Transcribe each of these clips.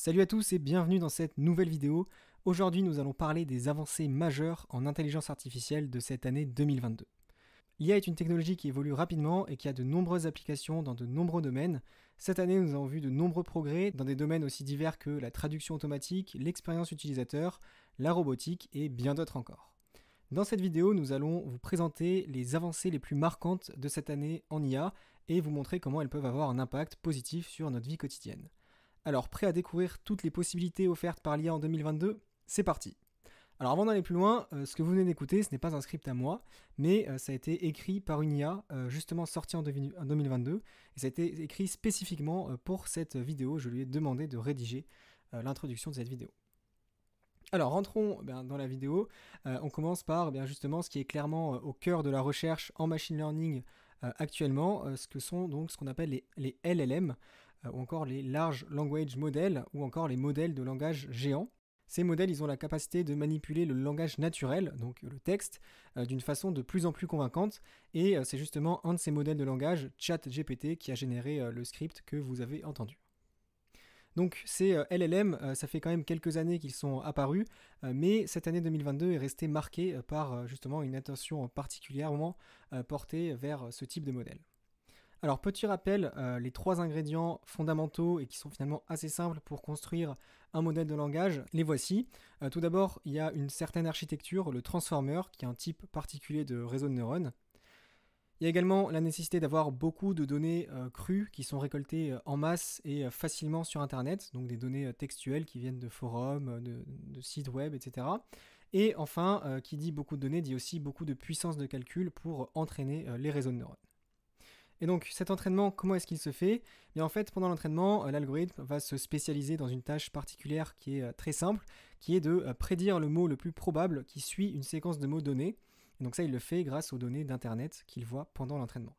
Salut à tous et bienvenue dans cette nouvelle vidéo. Aujourd'hui, nous allons parler des avancées majeures en intelligence artificielle de cette année 2022. L'IA est une technologie qui évolue rapidement et qui a de nombreuses applications dans de nombreux domaines. Cette année, nous avons vu de nombreux progrès dans des domaines aussi divers que la traduction automatique, l'expérience utilisateur, la robotique et bien d'autres encore. Dans cette vidéo, nous allons vous présenter les avancées les plus marquantes de cette année en IA et vous montrer comment elles peuvent avoir un impact positif sur notre vie quotidienne. Alors, prêt à découvrir toutes les possibilités offertes par l'IA en 2022 ? C'est parti. Alors avant d'aller plus loin, ce que vous venez d'écouter, ce n'est pas un script à moi, mais ça a été écrit par une IA, justement sortie en 2022, et ça a été écrit spécifiquement pour cette vidéo. Je lui ai demandé de rédiger l'introduction de cette vidéo. Alors rentrons dans la vidéo. On commence par justement ce qui est clairement au cœur de la recherche en machine learning actuellement, ce qu'on appelle les LLM, ou encore les Large Language Models, ou encore les modèles de langage géants. Ces modèles, ils ont la capacité de manipuler le langage naturel, donc le texte, d'une façon de plus en plus convaincante, et c'est justement un de ces modèles de langage, ChatGPT, qui a généré le script que vous avez entendu. Donc ces LLM, ça fait quand même quelques années qu'ils sont apparus, mais cette année 2022 est restée marquée par justement une attention particulièrement portée vers ce type de modèle. Alors petit rappel, les trois ingrédients fondamentaux et qui sont finalement assez simples pour construire un modèle de langage, les voici. Tout d'abord, il y a une certaine architecture, le transformer, qui est un type particulier de réseau de neurones. Il y a également la nécessité d'avoir beaucoup de données crues qui sont récoltées en masse et facilement sur Internet, donc des données textuelles qui viennent de forums, de sites web, etc. Et enfin, qui dit beaucoup de données, dit aussi beaucoup de puissance de calcul pour entraîner les réseaux de neurones. Et donc cet entraînement, comment est-ce qu'il se fait ? Bien, en fait, pendant l'entraînement, l'algorithme va se spécialiser dans une tâche particulière qui est très simple, qui est de prédire le mot le plus probable qui suit une séquence de mots donnés. Et donc ça, il le fait grâce aux données d'Internet qu'il voit pendant l'entraînement.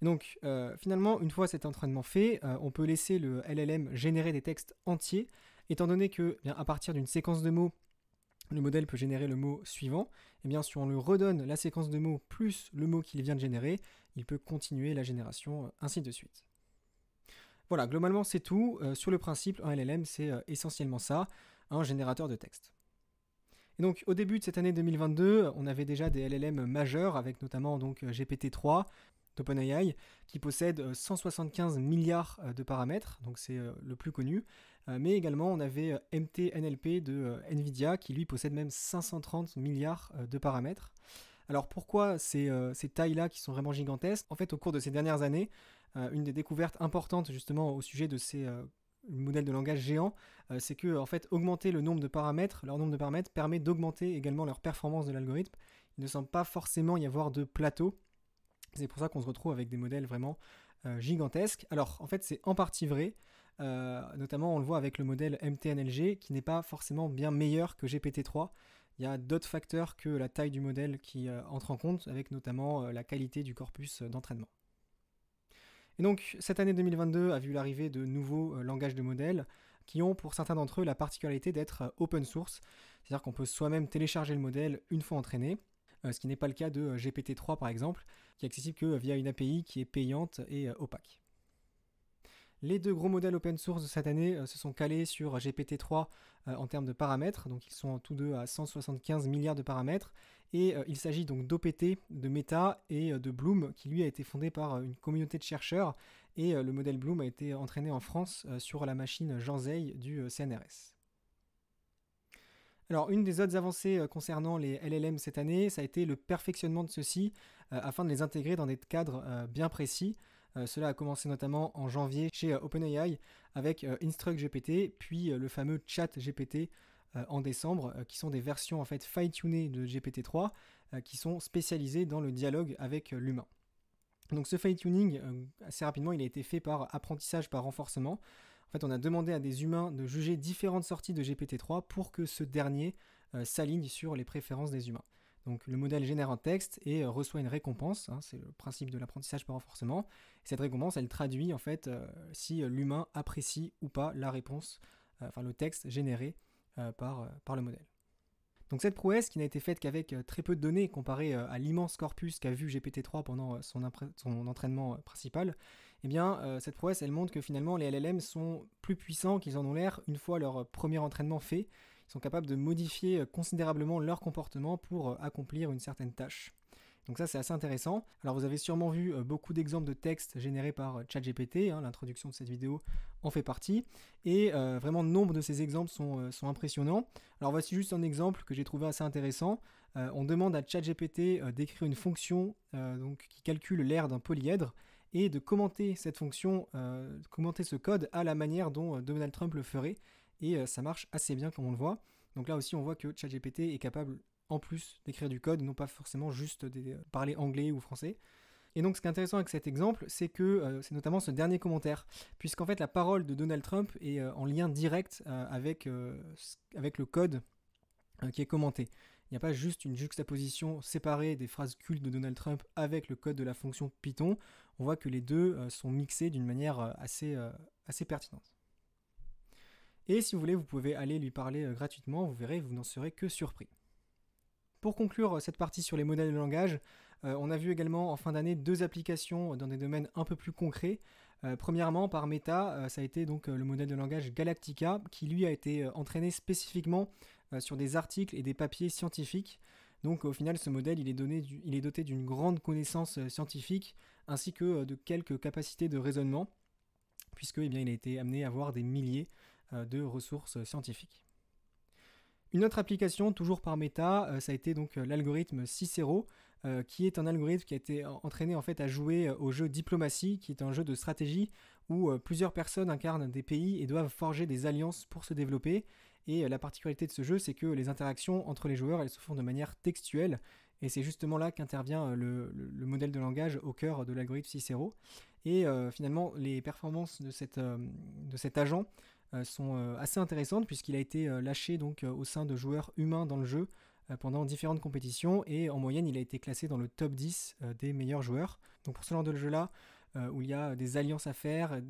Et donc finalement, une fois cet entraînement fait, on peut laisser le LLM générer des textes entiers, étant donné que, à partir d'une séquence de mots, le modèle peut générer le mot suivant. Et bien, si on lui redonne la séquence de mots plus le mot qu'il vient de générer, il peut continuer la génération, ainsi de suite. Voilà, globalement c'est tout. Sur le principe, un LLM c'est essentiellement ça, un générateur de texte. Et donc au début de cette année 2022, on avait déjà des LLM majeurs, avec notamment donc GPT-3 d'OpenAI, qui possède 175 milliards de paramètres, donc c'est le plus connu. Mais également on avait MTNLP de Nvidia, qui lui possède même 530 milliards de paramètres. Alors pourquoi ces tailles-là qui sont vraiment gigantesques ? En fait, au cours de ces dernières années, une des découvertes importantes justement au sujet de ces modèles de langage géants, c'est que en fait, augmenter leur nombre de paramètres permet d'augmenter également leur performance de l'algorithme. Il ne semble pas forcément y avoir de plateau. C'est pour ça qu'on se retrouve avec des modèles vraiment gigantesques. Alors en fait, c'est en partie vrai. Notamment, on le voit avec le modèle MTNLG qui n'est pas forcément bien meilleur que GPT-3. Il y a d'autres facteurs que la taille du modèle qui entrent en compte, avec notamment la qualité du corpus d'entraînement. Et donc, cette année 2022 a vu l'arrivée de nouveaux langages de modèles qui ont pour certains d'entre eux la particularité d'être open source, c'est-à-dire qu'on peut soi-même télécharger le modèle une fois entraîné, ce qui n'est pas le cas de GPT-3 par exemple, qui est accessible que via une API qui est payante et opaque. Les deux gros modèles open source de cette année se sont calés sur GPT-3 en termes de paramètres, donc ils sont tous deux à 175 milliards de paramètres, et il s'agit donc d'OPT, de Meta et de Bloom, qui lui a été fondé par une communauté de chercheurs, et le modèle Bloom a été entraîné en France sur la machine Jean Zay du CNRS. Alors, une des autres avancées concernant les LLM cette année, ça a été le perfectionnement de ceux-ci afin de les intégrer dans des cadres bien précis. Cela a commencé notamment en janvier chez OpenAI avec InstructGPT, puis le fameux ChatGPT en décembre, qui sont des versions en fait fine-tunées de GPT-3 qui sont spécialisées dans le dialogue avec l'humain. Donc ce fine-tuning, assez rapidement, il a été fait par apprentissage par renforcement. En fait, on a demandé à des humains de juger différentes sorties de GPT-3 pour que ce dernier s'aligne sur les préférences des humains. Donc le modèle génère un texte et reçoit une récompense, c'est le principe de l'apprentissage par renforcement. Et cette récompense, elle traduit en fait si l'humain apprécie ou pas la réponse, le texte généré par le modèle. Donc cette prouesse, qui n'a été faite qu'avec très peu de données comparée à l'immense corpus qu'a vu GPT-3 pendant son entraînement principal, eh bien, cette prouesse, elle montre que finalement, les LLM sont plus puissants qu'ils en ont l'air une fois leur premier entraînement fait. Ils sont capables de modifier considérablement leur comportement pour accomplir une certaine tâche. Donc ça, c'est assez intéressant. Alors vous avez sûrement vu beaucoup d'exemples de textes générés par ChatGPT, hein, l'introduction de cette vidéo en fait partie, et vraiment nombre de ces exemples sont impressionnants. Alors voici juste un exemple que j'ai trouvé assez intéressant. On demande à ChatGPT d'écrire une fonction donc, qui calcule l'aire d'un polyèdre, et de commenter cette fonction, commenter ce code à la manière dont Donald Trump le ferait, et ça marche assez bien comme on le voit. Donc là aussi on voit que ChatGPT est capable en plus d'écrire du code, non pas forcément juste parler anglais ou français. Et donc ce qui est intéressant avec cet exemple, c'est que c'est notamment ce dernier commentaire, puisqu'en fait la parole de Donald Trump est en lien direct avec le code qui est commenté. Il n'y a pas juste une juxtaposition séparée des phrases cultes de Donald Trump avec le code de la fonction Python. On voit que les deux sont mixés d'une manière assez pertinente. Et si vous voulez, vous pouvez aller lui parler gratuitement, vous verrez, vous n'en serez que surpris. Pour conclure cette partie sur les modèles de langage, on a vu également en fin d'année 2 applications dans des domaines un peu plus concrets. Premièrement, par Meta, ça a été donc le modèle de langage Galactica, qui lui a été entraîné spécifiquement sur des articles et des papiers scientifiques. Donc au final, ce modèle, il est doté d'une grande connaissance scientifique, ainsi que de quelques capacités de raisonnement, puisque il a été amené à avoir des milliers de ressources scientifiques. Une autre application, toujours par Meta, ça a été donc l'algorithme Cicero, qui est un algorithme qui a été entraîné en fait à jouer au jeu Diplomatie, qui est un jeu de stratégie où plusieurs personnes incarnent des pays et doivent forger des alliances pour se développer. Et la particularité de ce jeu, c'est que les interactions entre les joueurs, elles se font de manière textuelle, et c'est justement là qu'intervient le modèle de langage au cœur de l'algorithme Cicero. Et finalement, les performances de cet agent sont assez intéressantes, puisqu'il a été lâché donc, au sein de joueurs humains dans le jeu pendant différentes compétitions, et en moyenne il a été classé dans le top 10 des meilleurs joueurs. Donc pour ce genre de jeu-là, où il y a des alliances à faire,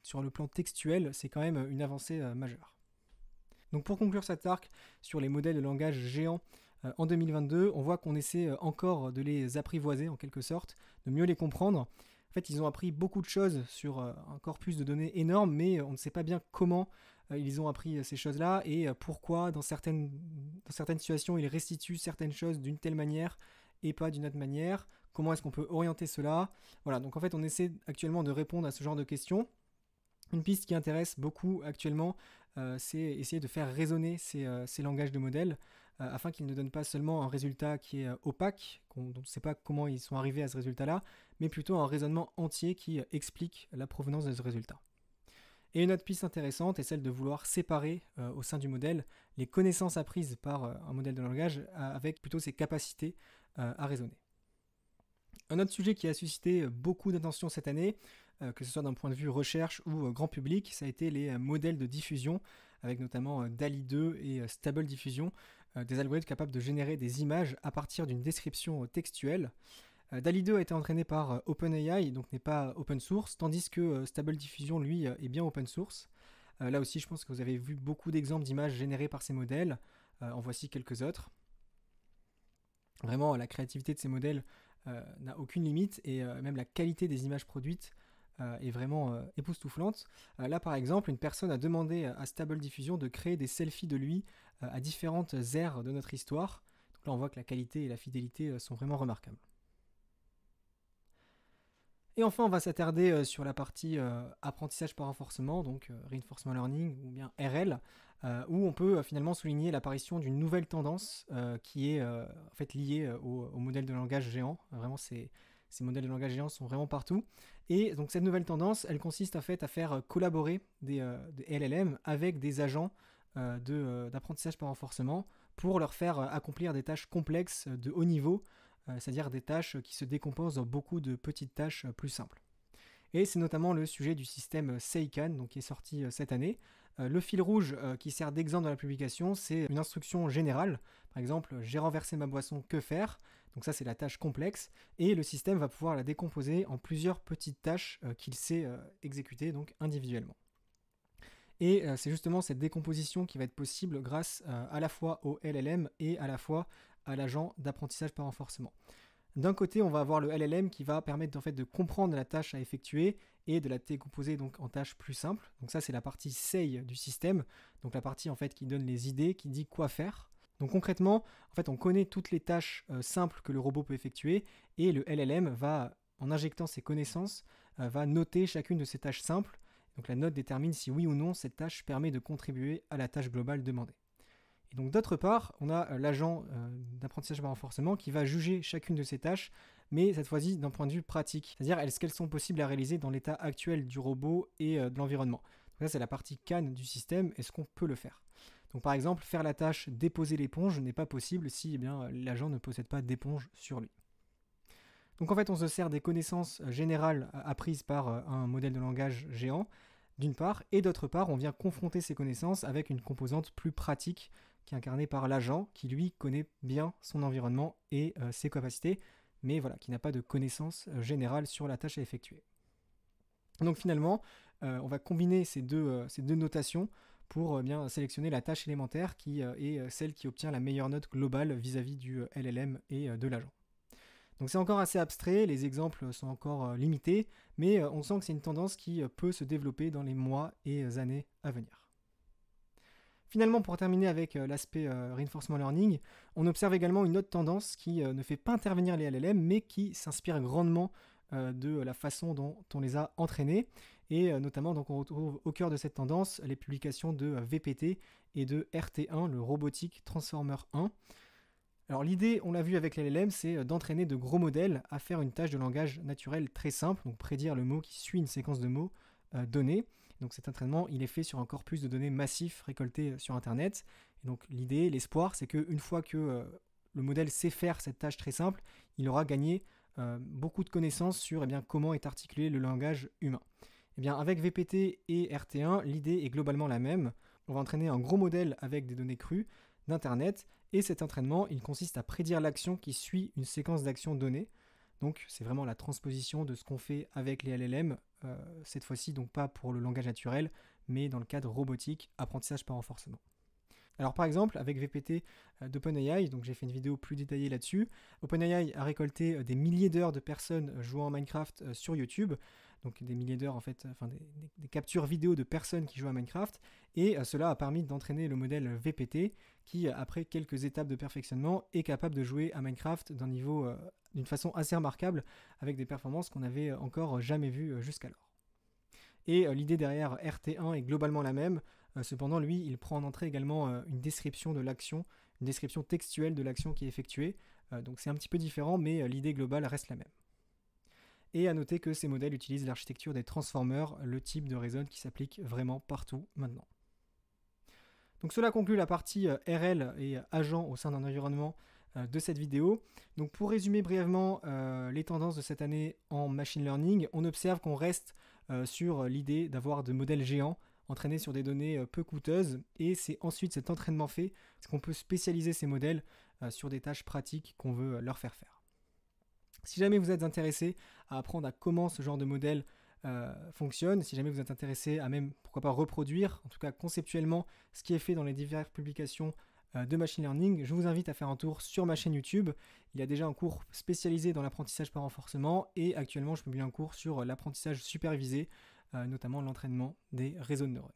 sur le plan textuel, c'est quand même une avancée majeure. Donc pour conclure cet arc sur les modèles de langage géants en 2022, on voit qu'on essaie encore de les apprivoiser en quelque sorte, de mieux les comprendre. En fait, ils ont appris beaucoup de choses sur un corpus de données énorme, mais on ne sait pas bien comment ils ont appris ces choses-là et pourquoi dans certaines situations ils restituent certaines choses d'une telle manière et pas d'une autre manière. Comment est-ce qu'on peut orienter cela? Voilà, donc en fait on essaie actuellement de répondre à ce genre de questions. Une piste qui intéresse beaucoup actuellement, c'est essayer de faire résonner ces langages de modèles afin qu'ils ne donnent pas seulement un résultat qui est opaque, dont on ne sait pas comment ils sont arrivés à ce résultat-là, mais plutôt un raisonnement entier qui explique la provenance de ce résultat. Et une autre piste intéressante est celle de vouloir séparer au sein du modèle les connaissances apprises par un modèle de langage avec plutôt ses capacités à raisonner. Un autre sujet qui a suscité beaucoup d'attention cette année, que ce soit d'un point de vue recherche ou grand public, ça a été les modèles de diffusion, avec notamment DALL-E 2 et Stable Diffusion, des algorithmes capables de générer des images à partir d'une description textuelle. DALL-E 2 a été entraîné par OpenAI, donc n'est pas open source, tandis que Stable Diffusion, lui, est bien open source. Là aussi, je pense que vous avez vu beaucoup d'exemples d'images générées par ces modèles. En voici quelques autres. Vraiment, la créativité de ces modèles n'a aucune limite, et même la qualité des images produites est vraiment époustouflante. Là, par exemple, une personne a demandé à Stable Diffusion de créer des selfies de lui à différentes ères de notre histoire. Donc là, on voit que la qualité et la fidélité sont vraiment remarquables. Et enfin, on va s'attarder sur la partie apprentissage par renforcement, donc Reinforcement Learning, ou bien RL, où on peut finalement souligner l'apparition d'une nouvelle tendance qui est en fait liée au modèle de langage géant. Vraiment, ces modèles de langage géants sont vraiment partout. Et donc cette nouvelle tendance, elle consiste en fait à faire collaborer des LLM avec des agents d'apprentissage par renforcement pour leur faire accomplir des tâches complexes de haut niveau, c'est-à-dire des tâches qui se décomposent en beaucoup de petites tâches plus simples. Et c'est notamment le sujet du système Seikan, donc qui est sorti cette année. Le fil rouge qui sert d'exemple dans la publication, c'est une instruction générale. Par exemple, j'ai renversé ma boisson, que faire? Donc ça, c'est la tâche complexe. Et le système va pouvoir la décomposer en plusieurs petites tâches qu'il sait exécuter donc individuellement. Et c'est justement cette décomposition qui va être possible grâce à la fois au LLM et à la fois à l'agent d'apprentissage par renforcement. D'un côté, on va avoir le LLM qui va permettre en fait de comprendre la tâche à effectuer et de la décomposer donc en tâches plus simples. Donc ça, c'est la partie SEI du système, donc la partie en fait qui donne les idées, qui dit quoi faire. Donc concrètement, en fait, on connaît toutes les tâches simples que le robot peut effectuer et le LLM va, en injectant ses connaissances, va noter chacune de ces tâches simples. Donc la note détermine si oui ou non cette tâche permet de contribuer à la tâche globale demandée. Et donc d'autre part, on a l'agent d'apprentissage par renforcement qui va juger chacune de ces tâches, mais cette fois-ci d'un point de vue pratique, c'est-à-dire est-ce qu'elles sont possibles à réaliser dans l'état actuel du robot et de l'environnement. Donc ça, c'est la partie CAN du système, est-ce qu'on peut le faire. Donc par exemple, faire la tâche déposer l'éponge n'est pas possible si l'agent ne possède pas d'éponge sur lui. Donc en fait, on se sert des connaissances générales apprises par un modèle de langage géant, d'une part, et d'autre part, on vient confronter ces connaissances avec une composante plus pratique qui est incarnée par l'agent, qui lui connaît bien son environnement et ses capacités, mais voilà, qui n'a pas de connaissances générales sur la tâche à effectuer. Donc finalement, on va combiner ces deux notations pour bien sélectionner la tâche élémentaire qui est celle qui obtient la meilleure note globale vis-à-vis du LLM et de l'agent. Donc c'est encore assez abstrait, les exemples sont encore limités, mais on sent que c'est une tendance qui peut se développer dans les mois et années à venir. Finalement, pour terminer avec l'aspect reinforcement learning, on observe également une autre tendance qui ne fait pas intervenir les LLM, mais qui s'inspire grandement de la façon dont on les a entraînés. Et notamment, donc, on retrouve au cœur de cette tendance les publications de VPT et de RT1, le Robotic Transformer 1. Alors l'idée, on l'a vu avec l'LLM, c'est d'entraîner de gros modèles à faire une tâche de langage naturel très simple, donc prédire le mot qui suit une séquence de mots donnée. Donc cet entraînement, il est fait sur un corpus de données massif récolté sur Internet. Et donc l'idée, l'espoir, c'est qu'une fois que le modèle sait faire cette tâche très simple, il aura gagné beaucoup de connaissances sur comment est articulé le langage humain. Et bien avec VPT et RT1, l'idée est globalement la même. On va entraîner un gros modèle avec des données crues d'Internet, et cet entraînement, il consiste à prédire l'action qui suit une séquence d'actions données. Donc c'est vraiment la transposition de ce qu'on fait avec les LLM, cette fois-ci donc pas pour le langage naturel, mais dans le cadre robotique, apprentissage par renforcement. Alors par exemple, avec VPT d'OpenAI, donc j'ai fait une vidéo plus détaillée là-dessus, OpenAI a récolté des milliers d'heures de personnes jouant à Minecraft sur YouTube, donc des milliers d'heures en fait, des captures vidéo de personnes qui jouent à Minecraft, et cela a permis d'entraîner le modèle VPT qui, après quelques étapes de perfectionnement, est capable de jouer à Minecraft d'une façon assez remarquable, avec des performances qu'on n'avait encore jamais vues jusqu'alors. Et l'idée derrière RT1 est globalement la même, cependant lui il prend en entrée également une description de l'action, une description textuelle de l'action qui est effectuée, donc c'est un petit peu différent, mais l'idée globale reste la même. Et à noter que ces modèles utilisent l'architecture des transformers, le type de reason qui s'applique vraiment partout maintenant. Donc cela conclut la partie RL et agent au sein d'un environnement de cette vidéo. Donc pour résumer brièvement les tendances de cette année en machine learning, on observe qu'on reste sur l'idée d'avoir de modèles géants entraînés sur des données peu coûteuses, et c'est ensuite cet entraînement fait qu'on peut spécialiser ces modèles sur des tâches pratiques qu'on veut leur faire faire. Si jamais vous êtes intéressé à apprendre à comment ce genre de modèle fonctionne, si jamais vous êtes intéressé à même, pourquoi pas, reproduire, en tout cas conceptuellement, ce qui est fait dans les diverses publications de machine learning, je vous invite à faire un tour sur ma chaîne YouTube. Il y a déjà un cours spécialisé dans l'apprentissage par renforcement, et actuellement je publie un cours sur l'apprentissage supervisé, notamment l'entraînement des réseaux de neurones.